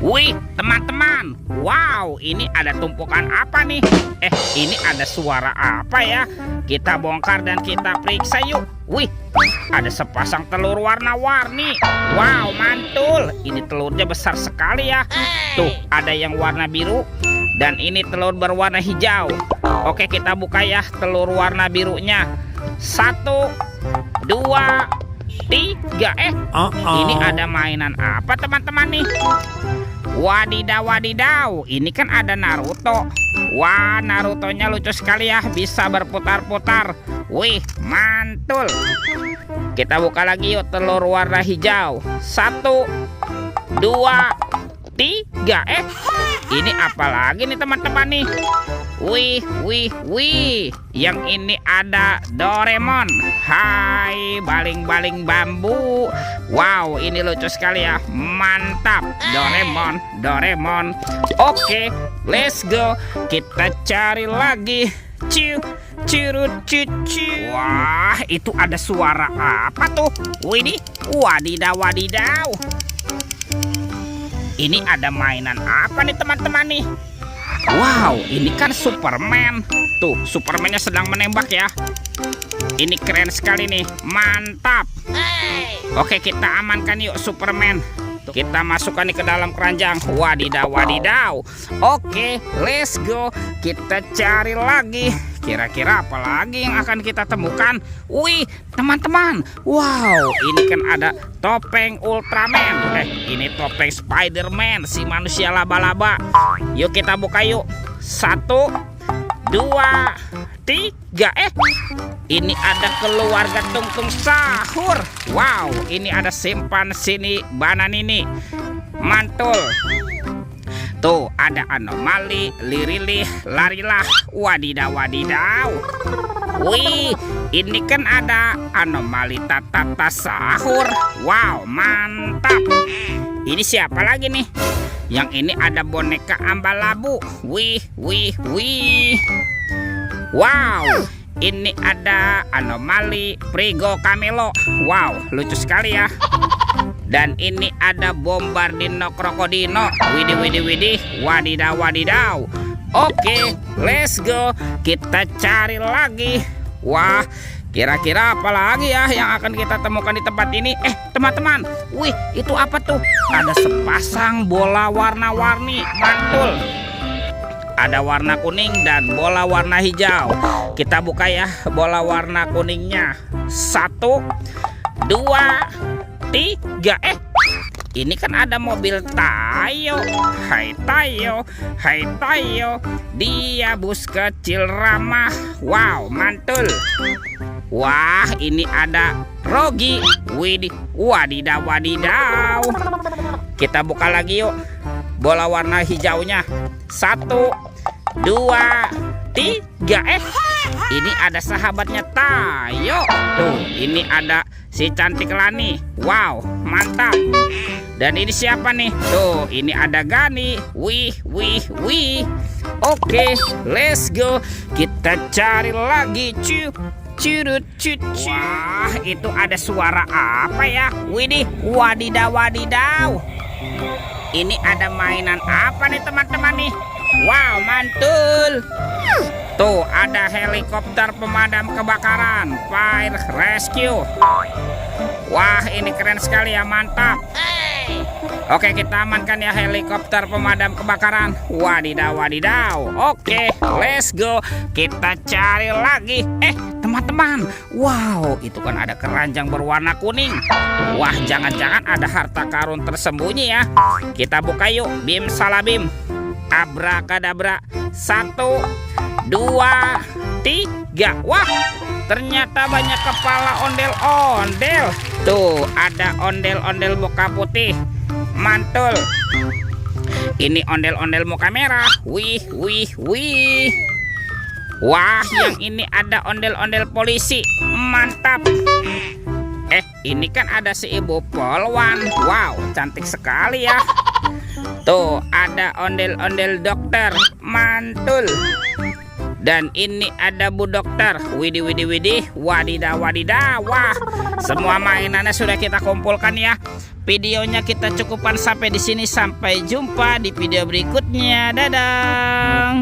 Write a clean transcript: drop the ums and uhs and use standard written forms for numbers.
Wih, teman-teman. Wow, ini ada tumpukan apa nih? Ini ada suara apa ya? Kita bongkar dan kita periksa yuk. Wih, ada sepasang telur warna-warni. Wow, mantul. Ini telurnya besar sekali ya. Tuh, ada yang warna biru. Dan ini telur berwarna hijau. Oke, kita buka ya telur warna birunya. 1, 2, 3. Ini ada mainan apa teman-teman nih? Wadidaw, wadidaw. Ini kan ada Naruto. Wah, Narutonya lucu sekali ya. Bisa berputar-putar. Wih, mantul. Kita buka lagi yuk telur warna hijau. 1, 2, 3. Ini apa lagi nih teman-teman nih? Wih, wih, wih. Yang ini ada Doraemon. Hai, baling-baling bambu. Wow, ini lucu sekali ya. Mantap. Doraemon, Doraemon. Oke, let's go. Kita cari lagi. Ciu, curut, cucu. Wah, itu ada suara apa tuh? Wih, wadidaw, wadidaw. Ini ada mainan apa nih teman-teman nih? Wow, ini kan Superman. Tuh, Supermannya sedang menembak ya. Ini keren sekali nih, mantap. Oke, kita amankan yuk Superman. Kita masukkan nih ke dalam keranjang. Wadidaw, wadidaw. Oke, let's go. Kita cari lagi. Kira-kira apa lagi yang akan kita temukan? Wih, teman-teman. Wow, ini kan ada topeng Ultraman. Ini topeng Spiderman, si manusia laba-laba. Yuk kita buka yuk. 1, 2, 3. Ini ada keluarga Tungtung Sahur. Wow, ini ada simpan sini Bananini. Mantul. Tuh, ada anomali, lirilih, larilah. Wadidaw, wadidaw. Wih, ini kan ada anomali Tata Sahur. Wow, mantap. Ini siapa lagi nih? Yang ini ada boneka Ambalabu. Wih, wih, wih. Wow, ini ada anomali Prigo Camelo. Wow, lucu sekali ya. Dan ini ada Bombardino Krokodino. Widih, widih, widih. Wadidaw, wadidaw. Oke, let's go. Kita cari lagi. Wah, kira-kira apa lagi ya yang akan kita temukan di tempat ini? Teman-teman, wih, itu apa tuh? Ada sepasang bola warna-warni. Mantul. Ada warna kuning dan bola warna hijau. Kita buka ya bola warna kuningnya. 1, 2, 3. Ini kan ada mobil Tayo. Hai Tayo, hai Tayo. Dia bus kecil ramah. Wow, mantul. Wah, ini ada Rogi. Widih, wadidaw, wadidaw. Kita buka lagi yuk bola warna hijaunya. 1, 2, 3. Ini ada sahabatnya Tayo. Tuh, ini ada si cantik Lani. Wow, mantap. Dan ini siapa nih? Tuh, ini ada Gani. Wih, wih, wih. Oke, let's go. Kita cari lagi. Curut, cucu. Wah, itu ada suara apa ya? Widih, wadidaw, wadidaw. Ini ada mainan apa nih teman-teman nih? Wow, mantul. Tuh, ada helikopter pemadam kebakaran, fire rescue. Wah, ini keren sekali ya, mantap. Oke, kita amankan ya helikopter pemadam kebakaran. Wadidaw, wadidaw. Oke, let's go. Kita cari lagi. Teman-teman, wow, itu kan ada keranjang berwarna kuning. Wah, jangan-jangan ada harta karun tersembunyi ya. Kita buka yuk, bim salabim. Abrakadabra. 1, 2, 3. Wah, ternyata banyak kepala ondel-ondel. Tuh, ada ondel-ondel muka putih. Mantul. Ini ondel-ondel muka merah. Wih, wih, wih. Wah, yang ini ada ondel-ondel polisi. Mantap. Ini kan ada si ibu polwan. Wow, cantik sekali ya. Tuh, ada ondel-ondel dokter. Mantul. Dan ini ada Bu Dokter. Widih, widih, widih. Wadidaw, wadidaw. Wah, semua mainannya sudah kita kumpulkan ya. videonya kita cukupkan sampai di sini. Sampai jumpa di video berikutnya. Dadah.